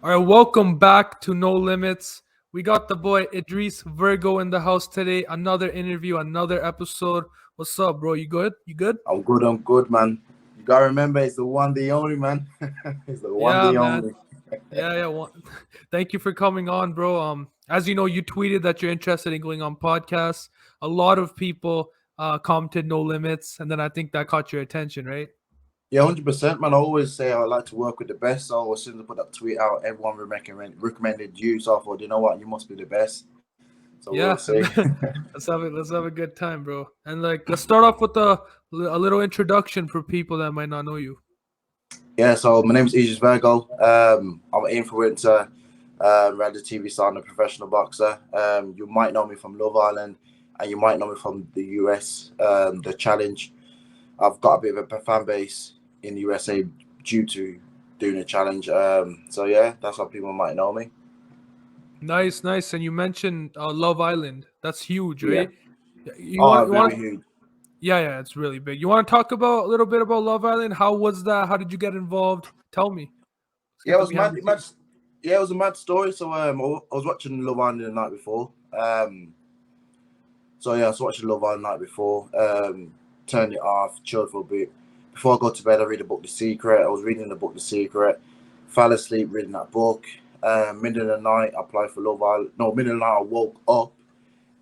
All right, welcome back to No Limits. We got the boy Idris Virgo in the house today. Another interview, another episode. What's up, bro? You good? You good? I'm good, man. You gotta remember, it's the one, the only, man. It's the one, Yeah, the man. only. Yeah. Thank you for coming on, bro. As you know, you tweeted that you're interested in going on podcasts. A lot of people commented No Limits, and then I think that caught your attention, right? Yeah, 100%, man. I always say I like to work with the best. So as soon as I put that tweet out, everyone recommended you. So I thought, you know what, you must be the best. So we'll Yeah, see. let's have a good time, bro. And like, let's start off with a little introduction for people that might not know you. Yeah, so my name is Idris Virgo. I'm an influencer, radio TV star, and a professional boxer. You might know me from Love Island, and you might know me from the US, the challenge. I've got a bit of a fan base in the USA due to doing a challenge. So yeah, that's how people might know me. Nice, nice. And you mentioned Love Island. That's huge, Yeah. right? Yeah, You want Oh, you want very huge. yeah, it's really big. You want to talk about a little bit about Love Island? How was that? How did you get involved? Tell me. Let's Yeah, get it the was behind mad. the scenes. Yeah, it was a mad story. So I was watching Love Island the night before. So yeah, I was watching Love Island the night before. Turned it off, chilled for a bit. Before I go to bed, I read the book The Secret. I was reading the book The Secret. Fell asleep reading that book. Middle of the night, I applied for Love Island. No, middle of the night, I woke up.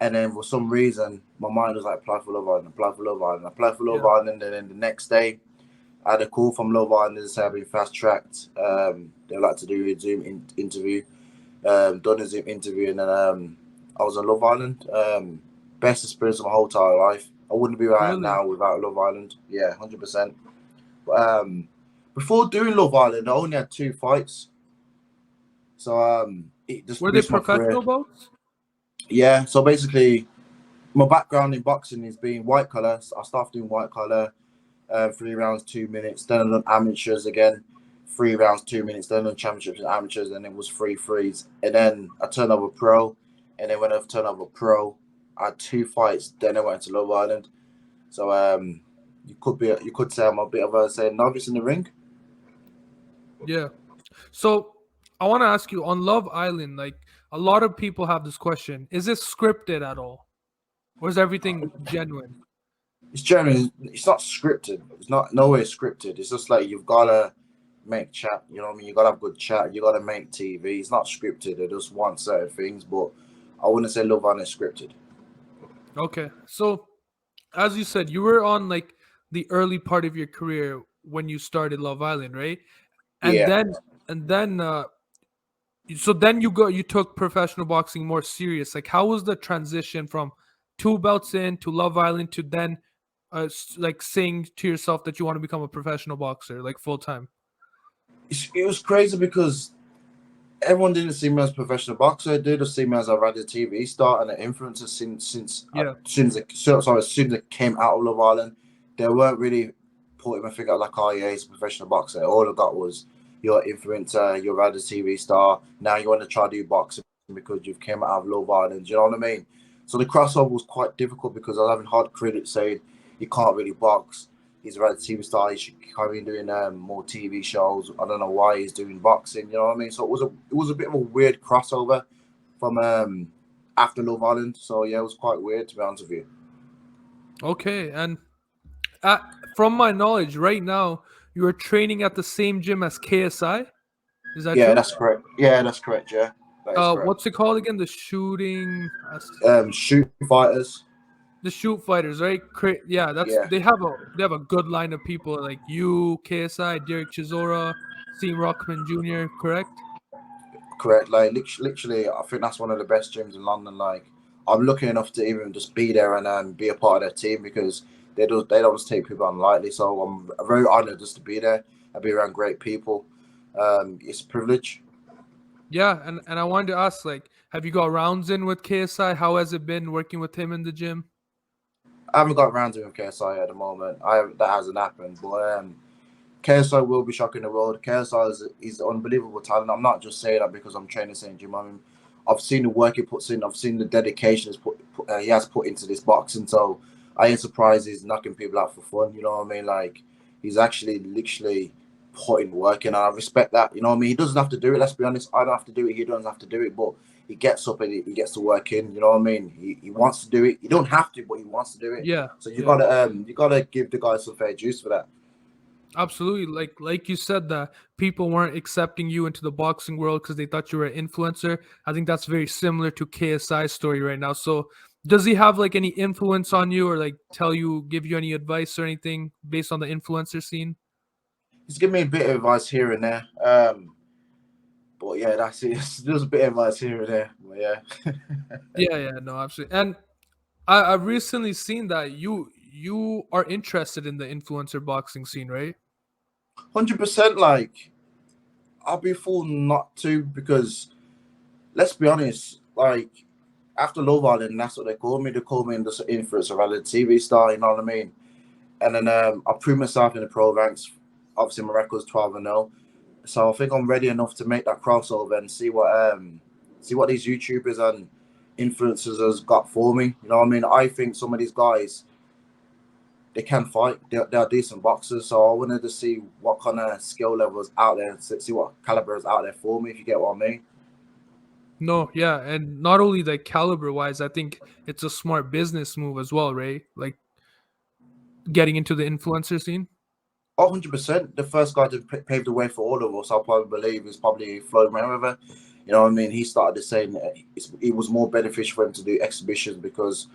And then for some reason, my mind was like, apply for Love Island, apply for Love Island, apply for Love Yeah, Island. And then the next day, I had a call from Love Island to say I've been fast tracked. They like to do a interview. Done a Zoom interview, and then I was on Love Island. Best experience of my whole entire life. I wouldn't be where I am really. now without Love Island. Yeah, 100%. But before doing Love Island, I only had two fights, so it just Were they boosted my career. professional bouts? Yeah, so basically, my background in boxing is being white collar. So I started doing white collar, 3 rounds, 2 minutes. Then I done amateurs again, 3 rounds, 2 minutes. Then I done championships and amateurs, and it was three threes. And then I turned over pro, and then when I turned over pro, I had two fights. Then I went to Love Island. So you could say I'm a bit of a say novice in the ring. Yeah. So I want to ask you on Love Island. Like a lot of people have this question: Is this scripted at all, or is everything genuine? It's generally it's not scripted. It's not nowhere scripted. It's just like you've gotta make chat. You know what I mean? You gotta have good chat. You gotta make TV. It's not scripted. They just want certain things, but I wouldn't say Love Island is scripted. Okay. So as you said, you were on like the early part of your career when you started Love Island, right? And Yeah. then and then so then you took professional boxing more serious. Like how was the transition from two belts in to Love Island to then like saying to yourself that you want to become a professional boxer like full time? It was crazy because everyone didn't see me as a professional boxer. They just see me as a radio TV star and an influencer Yeah. as soon as I came out of Love Island, they weren't really putting my finger out like, oh yeah, he's a professional boxer. All I got was you're an influencer, you're a radio TV star. Now you want to try to do boxing because you've came out of Love Island. Do you know what I mean? So the crossover was quite difficult because I was having hard critics saying he can't really box. He's a radio TV star. He should carry on doing more TV shows. I don't know why he's doing boxing. You know what I mean? So it was a bit of a weird crossover from after Love Island. So yeah, it was quite weird to be honest with you. Okay. And uh, from my knowledge, right now you are training at the same gym as KSI. Is that Yeah, true? that's correct. Yeah, that's correct. Yeah, that is correct. What's it called again? The shooting. Shoot fighters. The shoot fighters, right? Yeah, that's Yeah, they have a good line of people like you, KSI, Derek Chisora, Seam Rockman Jr. Correct? correct. Like literally, I think that's one of the best gyms in London. Like I'm lucky enough to even just be there and be a part of their team because they don't just take people on lightly. So I'm very honoured just to be there and be around great people. It's a privilege. Yeah, and I wanted to ask, like, have you got rounds in with KSI? How has it been working with him in the gym? I haven't got around to him KSI at the moment. That hasn't happened, but KSI will be shocking the world. KSI is unbelievable talent. I'm not just saying that because I'm training St. Jim. I mean, I've seen the work he puts in. I've seen the dedication he has put into this boxing. So I ain't surprised he's knocking people out for fun. You know what I mean? Like he's actually literally putting work in, and I respect that. You know what I mean? He doesn't have to do it. Let's be honest. I don't have to do it. He doesn't have to do it, but he gets up and he gets to work in. You know what I mean? He wants to do it. You don't have to, but he wants to do it. Yeah. So you gotta give the guy some fair juice for that. Absolutely. Like you said, that people weren't accepting you into the boxing world because they thought you were an influencer. I think that's very similar to KSI's story right now. So does he have like any influence on you, or like give you any advice or anything based on the influencer scene? He's giving me a bit of advice here and there. But yeah, that's it. There's a bit of advice here and there. But yeah. Yeah, no, absolutely. And I've recently seen that you are interested in the influencer boxing scene, right? 100%. Like, I'll be fool not to, because let's be honest, like after Love Island, that's what they call me. They call me the influencer rather than TV star, you know what I mean? And then I proved myself in the pro ranks. Obviously my record's 12-0. So I think I'm ready enough to make that crossover and see what these YouTubers and influencers has got for me. You know what I mean? I think some of these guys, they can fight. They're decent boxers. So I wanted to see what kind of skill levels out there, see what caliber is out there for me, if you get what I mean. No, yeah, and not only like caliber wise, I think it's a smart business move as well, right? Like getting into the influencer scene. 100%. The first guy to pave the way for all of us, I probably believe, is probably Floyd Mayweather. You know what I mean? He started to say it was more beneficial for him to do exhibitions because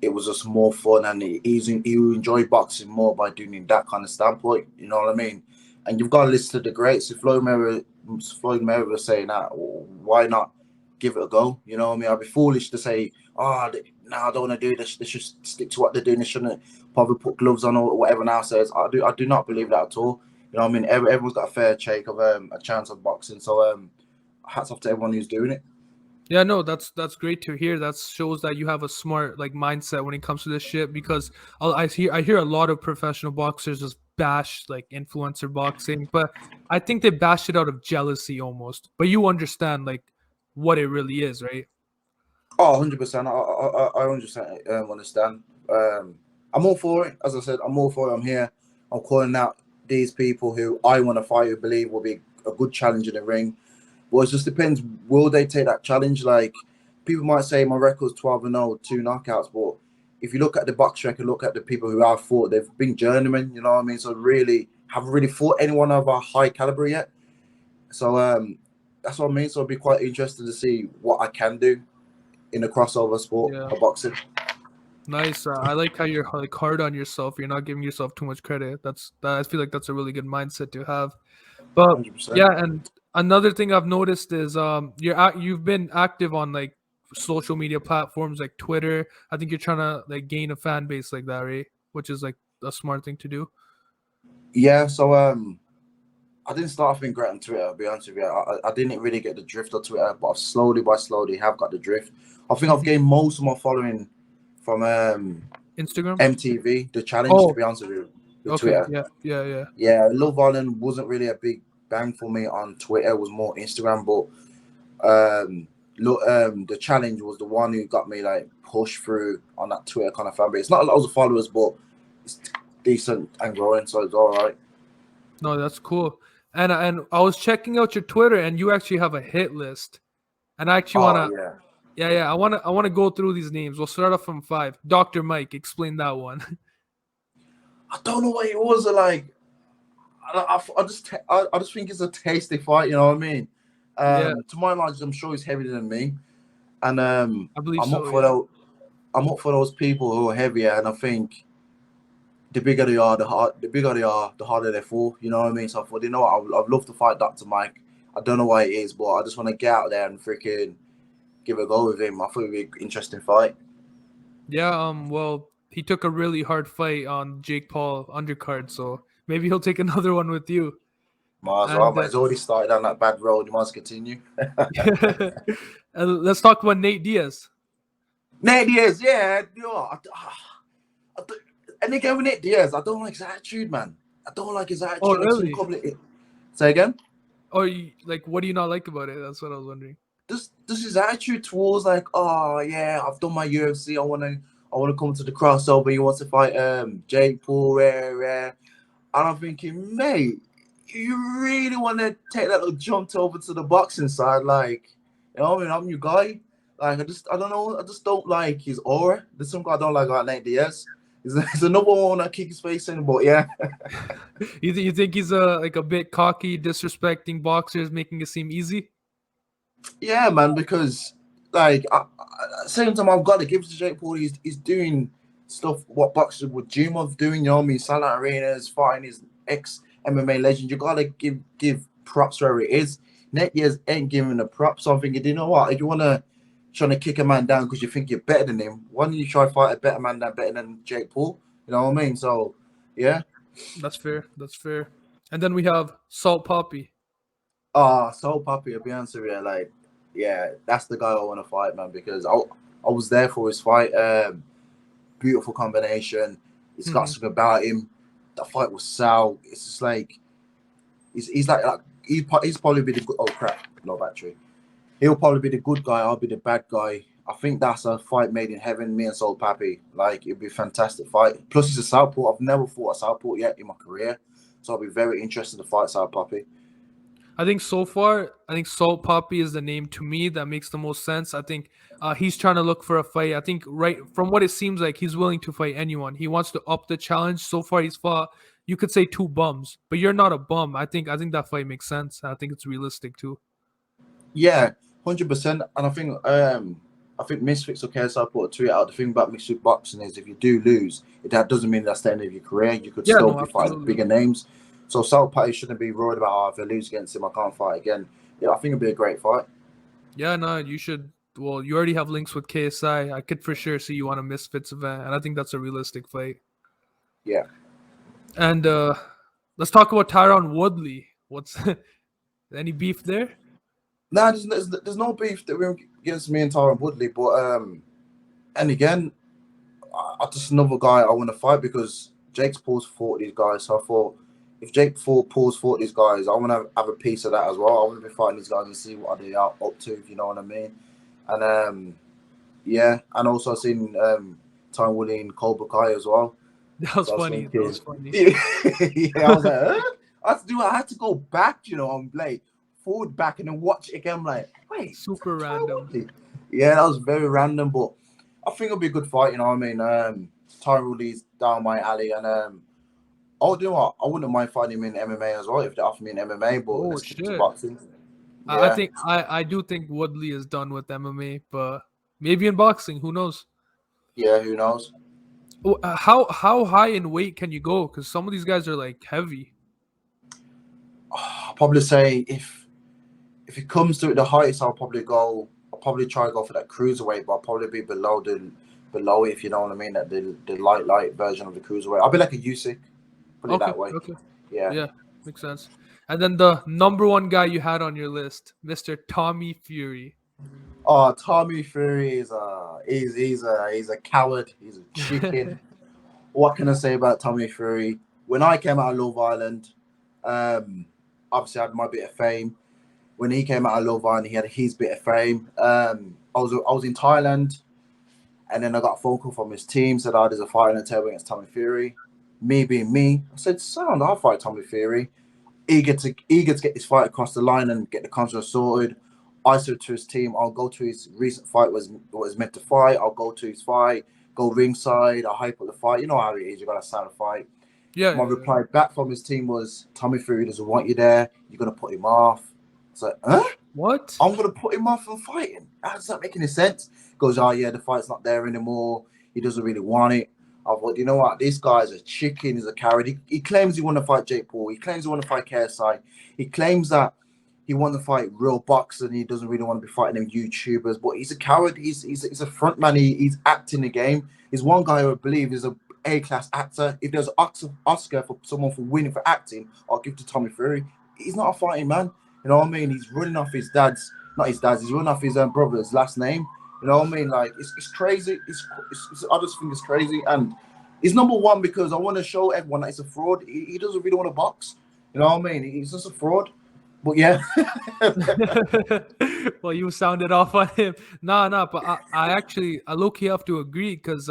it was just more fun, and he enjoyed boxing more by doing that kind of standpoint. You know what I mean? And you've got to listen to the greats. If Floyd Mayweather saying that, why not give it a go? You know what I mean? I'd be foolish to say, oh, no, I don't want to do this. They should stick to what they're doing. They shouldn't probably put gloves on or whatever now says. I do not believe that at all. You know what I mean? Everyone's got a fair shake of a chance of boxing. So hats off to everyone who's doing it. Yeah, no, that's great to hear. That shows that you have a smart like mindset when it comes to this shit. Because I hear a lot of professional boxers just bash like influencer boxing, but I think they bash it out of jealousy almost. But you understand like what it really is, right? Oh, 100%. I 100% understand. I'm all for it. As I said, I'm all for it. I'm here. I'm calling out these people who I want to fight, who believe will be a good challenge in the ring. Well, it just depends. Will they take that challenge? Like, people might say my record's 12-0, 2 knockouts, but if you look at the box record, look at the people who I've fought, they've been journeymen, you know what I mean? So really, haven't really fought anyone of a high caliber yet. So that's what I mean. So I'd be quite interested to see what I can do in the crossover sport of boxing. Nice. I like how you're like hard on yourself. You're not giving yourself too much credit. I feel like that's a really good mindset to have. But 100%. yeah, and another thing I've noticed is you've been active on like social media platforms like Twitter. I think you're trying to like gain a fan base like that, right? Which is like a smart thing to do. Yeah, so I didn't start off being great on Twitter, I'll be honest with you. I didn't really get the drift of Twitter, but slowly have got the drift. I think I've gained most of my following from Instagram, MTV, the challenge, to be honest with you, with okay, Twitter. Yeah, Love Island wasn't really a big bang for me on Twitter. It was more Instagram, but the challenge was the one who got me like pushed through on that Twitter kind of fan base. Not a lot of followers, but it's decent and growing, so it's all right. No, that's cool. And I was checking out your Twitter, and you actually have a hit list. And I actually wanna, I wanna go through these names. We'll start off from 5. Dr. Mike, explain that one. I don't know what it was like. I just think it's a tasty fight. You know what I mean? To my knowledge, I'm sure he's heavier than me, and I believe I'm up for those people who are heavier, and I think the bigger they are, the harder they fall. You know what I mean? So I thought, you know what, I'd love to fight Dr. Mike. I don't know why it is, but I just want to get out there and freaking give it a go with him. I thought it'd be an interesting fight. Yeah, well, he took a really hard fight on Jake Paul undercard, so maybe he'll take another one with you. Might as well, but he's already started on that bad road. You must continue. And let's talk about Nate Diaz. Nate Diaz, yeah. And again with Nate Diaz, I don't like his attitude, man. I don't like his attitude. Oh, really? Say again? Oh, like, what do you not like about it? That's what I was wondering. This his attitude towards like, oh yeah, I've done my UFC. I wanna come to the crossover. He wants to fight Jake Paul, and I'm thinking, mate, you really want to take that little jump over to the boxing side, like, you know what I mean? I'm your guy. Like, I don't know, I just don't like his aura. There's some guy I don't like Nate Diaz. There's another one that kick his face in, but yeah. You think he's a bit cocky, disrespecting boxers, making it seem easy? Yeah, man, because like at the same time, I've got to give to Jake Paul. He's doing stuff what boxers would dream of doing. You know what I mean? Silent arenas, fighting his ex MMA legend. You gotta give props where it is. Nate Diaz ain't giving the props. So I'm thinking, you know what? If you wanna trying to kick a man down because you think you're better than him, why don't you try fight a better man better than Jake Paul? You know what I mean? So yeah. That's fair. That's fair. And then we have Salt Poppy. So Puppy, I'll be honest with you, like, yeah, that's the guy I want to fight, man, because I was there for his fight. Beautiful combination. He's got something about him. The fight was Sal. It's just like he's he's probably be the good. Oh crap, no battery. He'll probably be the good guy. I'll be the bad guy. I think that's a fight made in heaven. Me and Soul Pappy, like, it'd be a fantastic fight. Plus, he's a southpaw. I've never fought a southpaw yet in my career, so I'll be very interested to fight Soul Pappy. I think so far, Salt Poppy is the name to me that makes the most sense. I think he's trying to look for a fight. I think right from what it seems like, he's willing to fight anyone. He wants to up the challenge. So far, he's fought, you could say, two bums, but you're not a bum. I think that fight makes sense. I think it's realistic too. Yeah, 100%. And I think Misfits or KSI put a tweet out. The thing about mixed with boxing is if you do lose, that doesn't mean that's the end of your career. You could still be fighting bigger names. So Salt Patty shouldn't be worried about, if I lose against him, I can't fight again. Yeah, I think it'd be a great fight. Yeah, no, you should. Well, you already have links with KSI. I could for sure see you on a Misfits event, and I think that's a realistic fight. Yeah. And let's talk about Tyron Woodley. What's any beef there? Nah, there's no beef against me and Tyron Woodley, but and again, I just another guy I want to fight because Jake's Paul's fought these guys. So I thought, if Jake Paul's fought these guys, I want to have a piece of that as well. I want to be fighting these guys and see what they are up to, if you know what I mean. And yeah, and also I've seen Tyron Woodley and Cobra Kai as well. That was funny. That was funny. Yeah, I was like, huh? I had to go back, I'm like forward back and then watch it again. I'm like, wait, super random. Yeah, that was very random, but I think it'll be a good fight. You know what I mean? Tyron Woodley's down my alley, and I'll do what I wouldn't mind fighting him in MMA as well if they offer me an MMA. But let's keep to boxing. Yeah. I do think Woodley is done with MMA, but maybe in boxing, who knows? Yeah, who knows? How high in weight can you go? Because some of these guys are like heavy. I'll probably say if it comes to it, the highest I'll probably try to go for that cruiserweight, but I'll probably be below it, if you know what I mean. That the light version of the cruiserweight. I'll be like a Usyk. Put it that way. Okay. Yeah, makes sense. And then the number one guy you had on your list, Mr. Tommy Fury. Oh, Tommy Fury is he's a coward. He's a chicken. What can I say about Tommy Fury? When I came out of Love Island, obviously I had my bit of fame. When he came out of Love Island, he had his bit of fame. I was in Thailand, and then I got a phone call from his team, said, there's a fight on the table against Tommy Fury. Me being me, I said, son, I'll fight Tommy Fury. Eager to get this fight across the line and get the contract sorted. I said to his team, I'll go to his recent fight was meant to fight. I'll go to his fight, go ringside, I'll hype up the fight. You know how it is, you got to sign a fight. Yeah. My reply back from his team was, Tommy Fury doesn't want you there. You're going to put him off. It's like, huh? What? I'm going to put him off from fighting. How does that make any sense? He goes, oh yeah, the fight's not there anymore. He doesn't really want it. I thought, you know what? This guy's a chicken. He's a coward. He claims he want to fight Jake Paul. He claims he want to fight KSI. He claims that he wants to fight real boxers and he doesn't really want to be fighting them YouTubers. But he's a coward. He's a front man. He's acting the game. He's one guy who I believe is a A-class actor. If there's an Oscar for someone for winning for acting, I'll give to Tommy Fury. He's not a fighting man. You know what I mean? He's running off his dad's, not his dad's. He's running off his brother's last name. You know what I mean? Like, it's crazy. I just think it's crazy. And he's number one because I want to show everyone that he's a fraud. He doesn't really want to box. You know what I mean? He's just a fraud. But yeah, Well, you sounded off on him. Nah, but I actually I low key have to agree because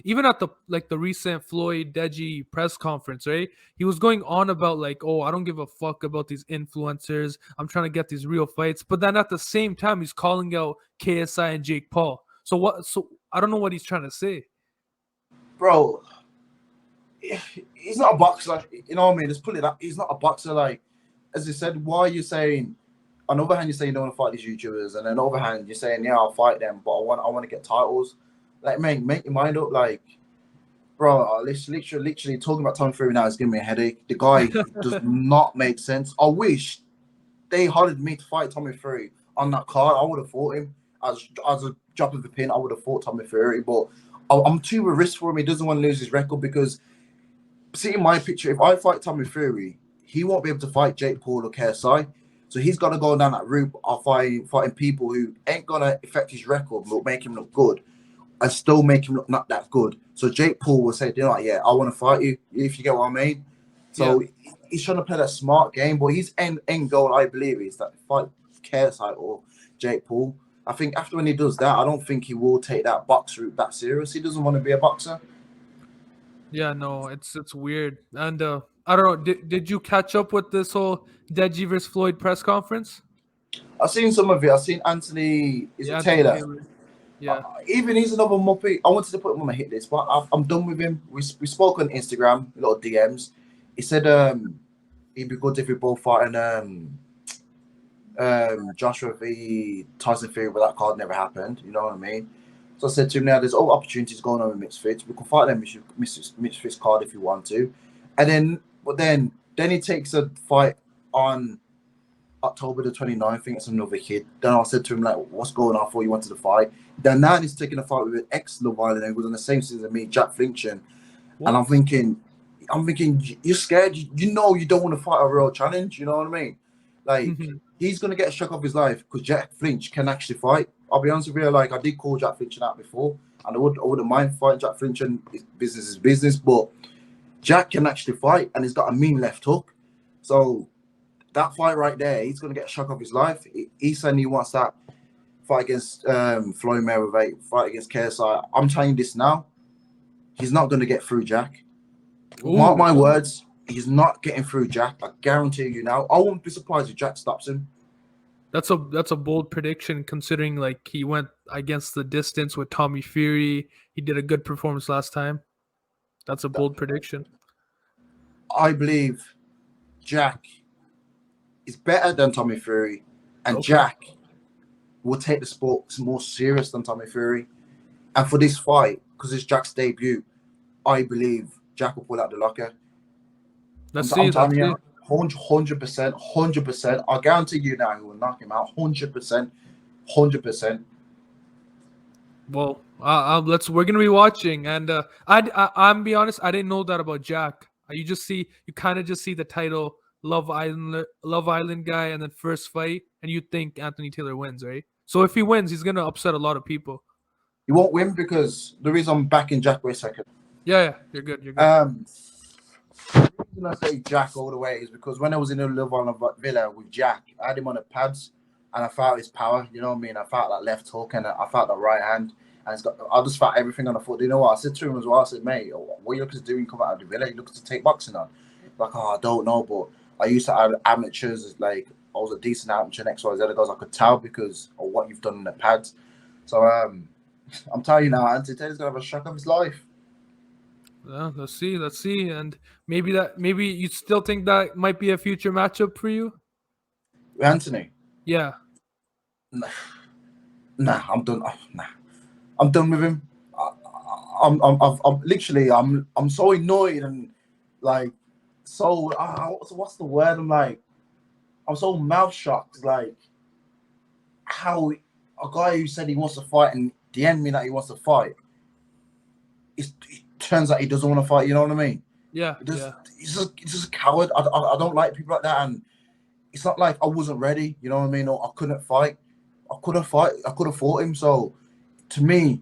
even at the recent Floyd Deji press conference, right? He was going on about like, oh, I don't give a fuck about these influencers. I'm trying to get these real fights. But then at the same time, he's calling out KSI and Jake Paul. So what? So I don't know what he's trying to say. bro, he's not a boxer. You know what I mean? Let's put it up. He's not a boxer. Like, as I said, why are you saying? On the other hand, you're saying you don't want to fight these YouTubers, and on the other hand, you're saying, yeah, I'll fight them, but I want to get titles. Like, man, make your mind up. Like, bro, literally talking about Tommy Fury now is giving me a headache. The guy does not make sense. I wish they hired me to fight Tommy Fury on that card. I would have fought him as a drop of the pin. I would have fought Tommy Fury, but I'm too a risk for him. He doesn't want to lose his record because, see in my picture, if I fight Tommy Fury, he won't be able to fight Jake Paul or KSI. So he's got to go down that route of fighting people who ain't going to affect his record but make him look good and still make him look not that good. So Jake Paul will say, you know, like, yeah, I want to fight you, if you get what I mean. So he's trying to play that smart game, but his end goal, I believe, is that fight KSI or Jake Paul. I think after when he does that, I don't think he will take that box route that serious. He doesn't want to be a boxer. Yeah, no, it's weird. And I don't know. Did you catch up with this whole Deji versus Floyd press conference? I've seen some of it. I've seen Anthony, is it Anthony Taylor? Taylor. Yeah. Even he's another muppet. I wanted to put him on my hit list, but I'm done with him. We spoke on Instagram, a lot of DMs. He said it'd be good if we both fighting Joshua v Tyson Fury, but that card never happened. You know what I mean? So I said to him, now there's all opportunities going on with mixed fits. We can fight them mixed fits card if you want to, and then he takes a fight on October the 29th. I think it's another kid. Then I said to him, like, what's going on for you wanted to fight? Then now he's taking a fight with an ex-Love Island who was on the same season as me, Jack Flinchen. And I'm thinking, you're scared. You know you don't want to fight a real challenge. You know what I mean? Like, he's going to get a shock of his life because Jack Flinch can actually fight. I'll be honest with you, like, I did call Jack Flinchen out before, and I wouldn't mind fighting Jack Flinchen. Business is business, but Jack can actually fight, and he's got a mean left hook. So that fight right there, he's going to get a shock of his life. He said he wants that fight against Floyd Mayweather, fight against KSI. I'm telling you this now, he's not going to get through Jack. Ooh. Mark my words, he's not getting through Jack. I guarantee you now. I won't be surprised if Jack stops him. That's a bold prediction considering like he went against the distance with Tommy Fury. He did a good performance last time. That's a bold prediction. I believe Jack is better than Tommy Fury, and Jack will take the sport more serious than Tommy Fury. And for this fight, because it's Jack's debut, I believe Jack will pull out the locker. I'm telling you, 100%. I guarantee you now he will knock him out 100%. Well, we're gonna be watching, and I'm be honest, I didn't know that about Jack. You kind of just see the title Love Island guy, and then first fight, and you think Anthony Taylor wins, right? So if he wins, he's gonna upset a lot of people. He won't win because the reason I'm backing Jack for a second. Yeah, you're good. The reason I say Jack all the way is because when I was in the Love Island Villa with Jack, I had him on the pads, and I felt his power. You know what I mean? I felt that left hook, and I felt that right hand, and I just felt everything on the foot. You know what? I said to him as well. I said, mate, what are you looking to do when you come out of the Villa? You looking to take boxing on? Like, I don't know, but I used to have amateurs. Like, I was a decent amateur in XYZ guys. I could tell because of what you've done in the pads. So I'm telling you now, Anthony Taylor's gonna have a shock of his life. Yeah, let's see, and maybe you still think that might be a future matchup for you, Anthony. Yeah. Nah, I'm done. Nah, I'm done with him. I'm so annoyed and like so. What's the word? I'm so mouth shocked. Like how a guy who said he wants to fight and DM me that he wants to fight. It turns out he doesn't want to fight. You know what I mean? Yeah. He's just a coward. I don't like people like that. And it's not like I wasn't ready. You know what I mean? Or I couldn't fight. I could have fought him. So to me,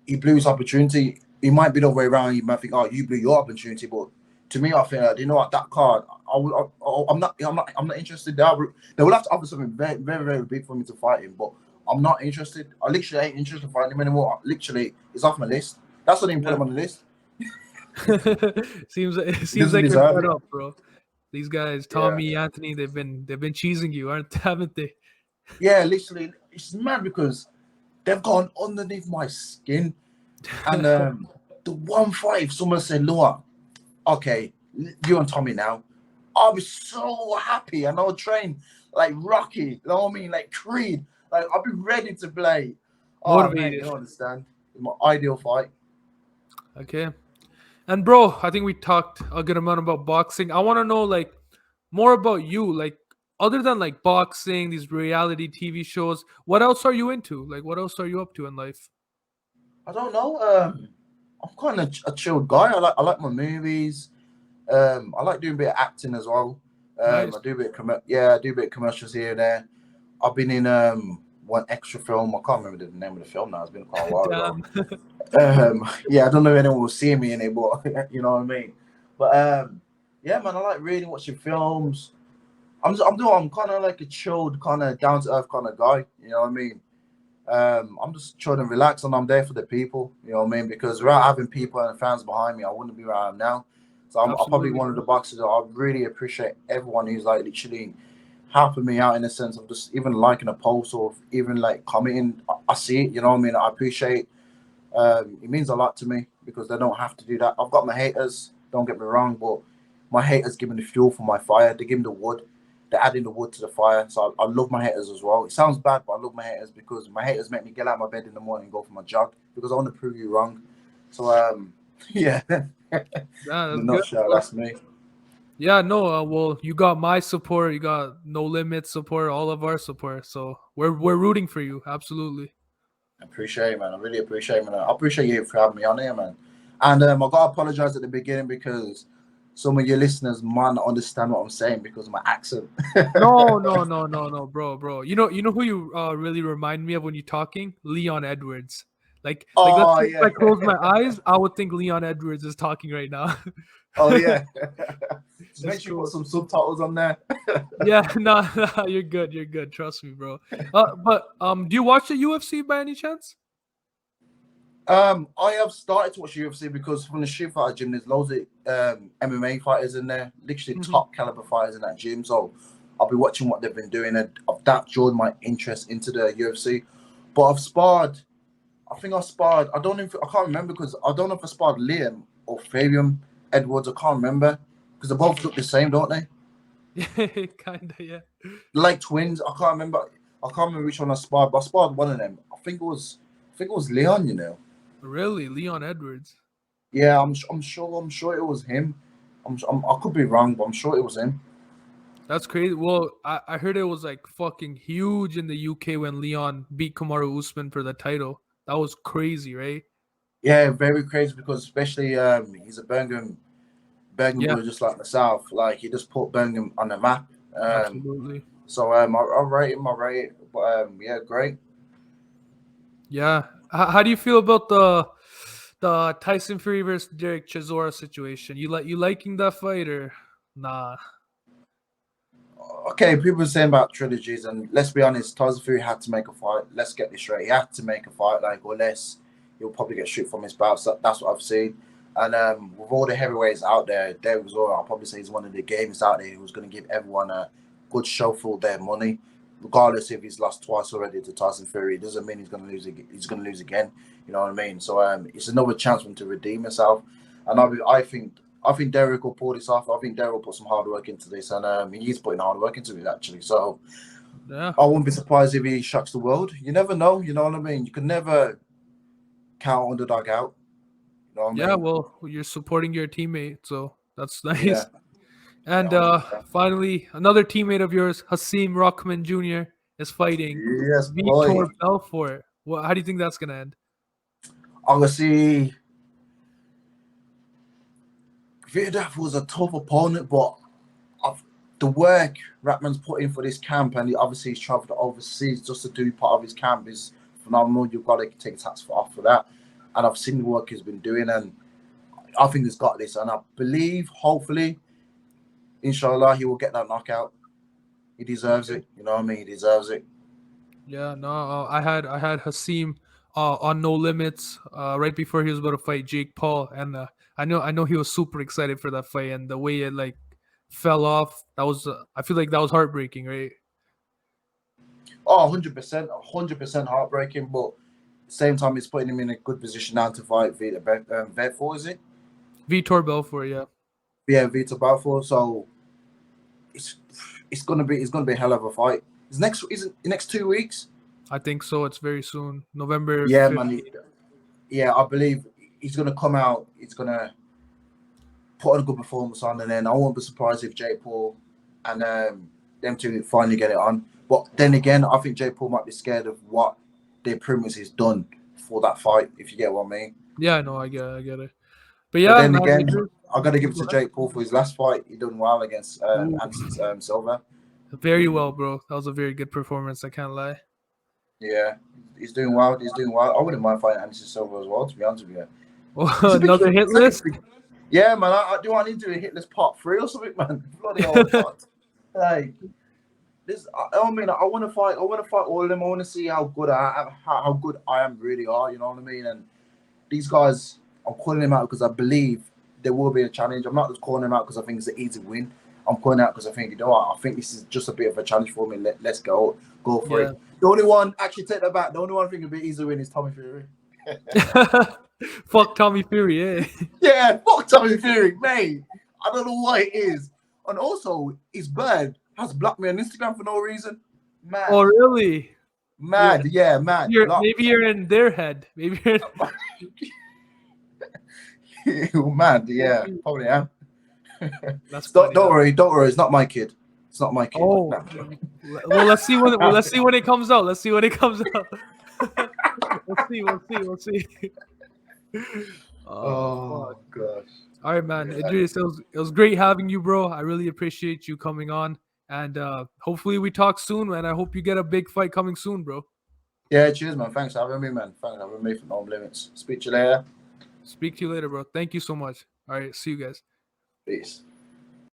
he blew his opportunity. He might be the way around. You might think, oh, you blew your opportunity, but to me, I think you know what, that card. I'm not interested. They will have to offer something very, very, very big for me to fight him, but I'm not interested. I literally ain't interested in fighting him anymore. Literally, it's off my list. That's not even put Yeah. him on the list. It He seems doesn't like you're deserve fed it. up, bro. These guys, Yeah, Tommy, Anthony, they've been cheesing you, haven't they? yeah. Literally, it's mad because they've gone underneath my skin. And the one fight, if someone said, "Look, okay, you and Tommy now," I'll be so happy and I'll train like Rocky, you know what I mean? Like Creed. Like I'll be ready to play. Oh man, you Motivated. don't understand. It's my ideal fight. Okay. And bro, I think we talked a good amount about boxing. I want to know like more about you, like other than like boxing, these reality TV shows. What else are you into? Like, what else are you up to in life? I don't know. I'm kind of a chilled guy. I like my movies. I like doing a bit of acting as well. Nice. I do a bit of I do a bit of commercials here and there. I've been in one extra film. I can't remember the name of the film now. It's been quite a while ago. Damn. Yeah, I don't know if anyone will see me in it, but you know what I mean. But yeah, man, I like reading, watching films. I'm kind of like a chilled, kind of down to earth kind of guy. You know what I mean? I'm just trying to relax, and I'm there for the people. You know what I mean? Because without having people and fans behind me, I wouldn't be where I am now. So I'm probably Absolutely, one of the bro. boxers that I really appreciate everyone who's like literally helping me out in the sense of just even liking a post or even like commenting. I see it. You know what I mean? I appreciate. It means a lot to me because they don't have to do that. I've got my haters. Don't get me wrong, but my haters give me the fuel for my fire. They give me the wood. They're adding the wood to the fire. So I love my haters as well. It sounds bad, but I love my haters because my haters make me get out of my bed in the morning and go for my jog because I want to prove you wrong. So yeah, in Yeah, a that's good, nutshell, bro. that's me. Yeah, no, well, you got my support, you got no limit support, all of our support. So we're rooting for you. Absolutely. I appreciate it, man. I really appreciate it, man. I appreciate you for having me on here, man. And I gotta apologize at the beginning because some of your listeners might not understand what I'm saying because of my accent. No, no, no, no, no, bro. You know who you really remind me of when you're talking? Leon Edwards. Like let's Oh say if I yeah. close my eyes, I would think Leon Edwards is talking right now. Oh yeah. Just make It's sure you put cool. some subtitles on there. Yeah, no, no, you're good. You're good. Trust me, bro. But do you watch the UFC by any chance? I have started to watch UFC because from the street fighter gym, there's loads of MMA fighters in there, literally Mhm. top caliber fighters in that gym. So I'll be watching what they've been doing, and that drawn my interest into the UFC. But I've sparred. I think I sparred. I don't know if I can't remember because I don't know if I sparred Liam or Fabian Edwards. I can't remember because they both look the same, don't they? Yeah, kinda. Yeah. They're like twins. I can't remember. I can't remember which one I sparred, but I sparred one of them. I think it was Leon. You know. Really, Leon Edwards. Yeah, I'm sure it was him. I could be wrong, but I'm sure it was him. That's crazy. Well, I heard it was like fucking huge in the UK when Leon beat Kamaru Usman for the title. That was crazy, right? Yeah, very crazy because especially he's a Birmingham Yeah, boy just like myself. Like he just put Birmingham on the map. Um, absolutely. so I'll rate him. I'll rate it. But yeah, great. Yeah. How do you feel about the Tyson Fury versus Derek Chisora situation? You liking that fight or nah? Okay, people are saying about trilogies, and let's be honest, Tyson Fury had to make a fight. Let's get this straight. He had to make a fight, like, or less he'll probably get shoot from his belt. So that's what I've seen. And with all the heavyweights out there, Derek was all. I'll probably say he's one of the gamers out there who's going to give everyone a good show for their money, regardless if he's lost twice already to Tyson Fury. It doesn't mean he's going to lose. He's going to lose again. You know what I mean? So it's another chance for him to redeem himself. And I think Derek will pull this off. I think Derek will put some hard work into this, and he's putting hard work into it actually. So Yeah. I wouldn't be surprised if he shocks the world. You never know. You know what I mean? You can never count underdog out. You know what I Yeah, mean? well, you're supporting your teammate, so that's Yeah, nice. yeah, And 100%. finally, another teammate of yours, Hasim Rockman Jr., is fighting Yes, boy. Vitor Belfort. How do you think that's gonna end? Obviously, Vidav was a tough opponent, but of the work Ratman's put in for this camp, and obviously he's travelled overseas just to do part of his camp is phenomenal. You've got to take his hats off for that. And I've seen the work he's been doing, and I think he's got this, and I believe, hopefully, inshallah, he will get that knockout. He deserves it. You know what I mean? He deserves it. Yeah, no, I had Hasim on No Limits right before he was about to fight Jake Paul, and I know he was super excited for that fight, and the way it like fell off, that was I feel like that was heartbreaking, right? Oh, 100%, 100% heartbreaking, but at the same time, it's putting him in a good position now to fight Vitor, is it? Vitor Belfort, yeah. Yeah, Vitor Belfort. So it's gonna be a hell of a fight. Is it the next 2 weeks? I think so. It's very soon, November Yeah, 5th. man. Yeah, I believe he's gonna come out. He's gonna put on a good performance on, and then I won't be surprised if Jake Paul and them two finally get it on. But then again, I think Jake Paul might be scared of what their premise is done for that fight. If you get what I mean. Yeah, I know, I get it. But But yeah, then man, again, Idris, I got to give it go to ahead. Jake Paul for his last fight. He done well against Ooh, Anderson Silva. very well, bro. That was a very good performance. I can't lie. Yeah, he's doing well. He's doing well. I wouldn't mind fighting Anderson Silva as well, to be honest with you. Oh, another hit list. Yeah, man. I do. I need to do a hit list part 3 or something, man. Bloody hell, God. Like this. I mean, I want to fight. I want to fight all of them. I want to see how good how good I am really are. You know what I mean? And these guys, I'm calling them out because I believe there will be a challenge. I'm not just calling them out because I think it's an easy win. I'm calling out because I think, you know what, I think this is just a bit of a challenge for me. Let's go for Yeah. it. The only one, actually take that back. The only one I think would be easy win is Tommy Fury. Fuck Tommy Fury, yeah. Yeah, fuck Tommy Fury, mate. I don't know what it is. And also, his bird has blocked me on Instagram for no reason. Mad. Oh, really? Mad, yeah, mad. Maybe you're in their head. Maybe you're Mad, yeah, probably am. That's Don't funny. don't worry. It's not my kid. It's not my kid. Oh, No. well, let's see when it comes out. Let's see when it comes out. We'll see. Oh Fuck. gosh. All right, man. Yeah. Idris, it was great having you, bro. I really appreciate you coming on, and hopefully we talk soon, man. I hope you get a big fight coming soon, bro. Yeah, cheers, man. Thanks for having me, man. Thanks for having me for No Limits. Speak to you later. Speak to you later, bro. Thank you so much. All right, see you guys. Peace.